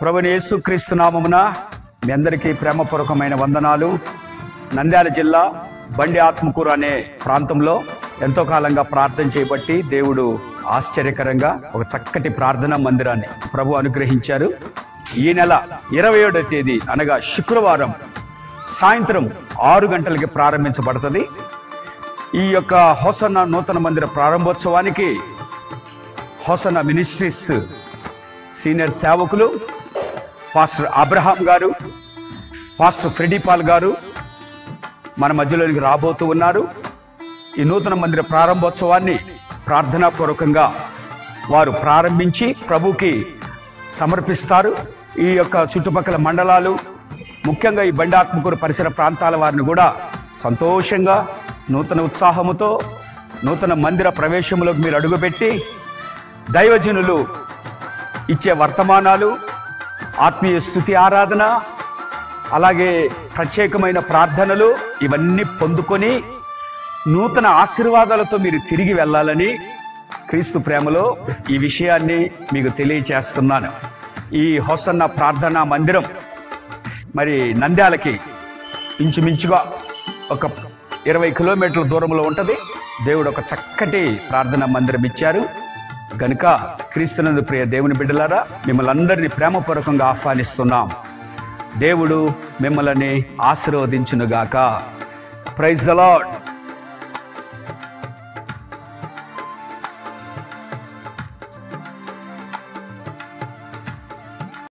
ప్రభువైన యేసుక్రీస్తు నామమున మీ అందరికీ ప్రేమపూర్వకమైన వందనాలు. నంద్యాల జిల్లా బండి ఆత్మకూరు అనే ప్రాంతంలో ఎంతో కాలంగా ప్రార్థన చేయబట్టి దేవుడు ఆశ్చర్యకరంగా ఒక చక్కటి ప్రార్థనా మందిరాన్ని ప్రభు అనుగ్రహించారు. ఈ నెల 27వ తేదీ అనగా శుక్రవారం సాయంత్రం 6 గంటలకి ప్రారంభించబడుతుంది. ఈ యొక్క హోసన్న నూతన మందిర ప్రారంభోత్సవానికి హోసన్న మినిస్ట్రీస్ సీనియర్ సేవకులు పాస్టర్ అబ్రహాం గారు, పాస్టర్ ఫ్రెడీపాల్ గారు మన మధ్యలోనికి రాబోతూ ఉన్నారు. ఈ నూతన మందిర ప్రారంభోత్సవాన్ని ప్రార్థనాపూర్వకంగా వారు ప్రారంభించి ప్రభుకి సమర్పిస్తారు. ఈ యొక్క చుట్టుపక్కల మండలాలు, ముఖ్యంగా ఈ బండి ఆత్మకూరు పరిసర ప్రాంతాల వారిని కూడా సంతోషంగా నూతన ఉత్సాహముతో నూతన మందిర ప్రవేశంలోకి మీరు అడుగుపెట్టి దైవజనులు ఇచ్చే వర్తమానాలు, ఆత్మీయ స్తుతి ఆరాధన, అలాగే ప్రత్యేకమైన ప్రార్థనలు ఇవన్నీ పొందుకొని నూతన ఆశీర్వాదాలతో మీరు తిరిగి వెళ్ళాలని క్రీస్తు ప్రేమలో ఈ విషయాన్ని మీకు తెలియచేస్తున్నాను. ఈ హోసన్న ప్రార్థనా మందిరం మరి నంద్యాలకి ఇంచుమించుగా ఒక 20 కిలోమీటర్ల దూరంలో ఉంటుంది. దేవుడు ఒక చక్కటి ప్రార్థనా మందిరం ఇచ్చారు గనుక క్రీస్తునందు ప్రియ దేవుని బిడ్డలారా, మిమ్మల్ని అందరినీ ప్రేమపూర్వకంగా ఆహ్వానిస్తున్నాం. దేవుడు మిమ్మల్ని ఆశీర్వదించునుగాక. Praise the lord.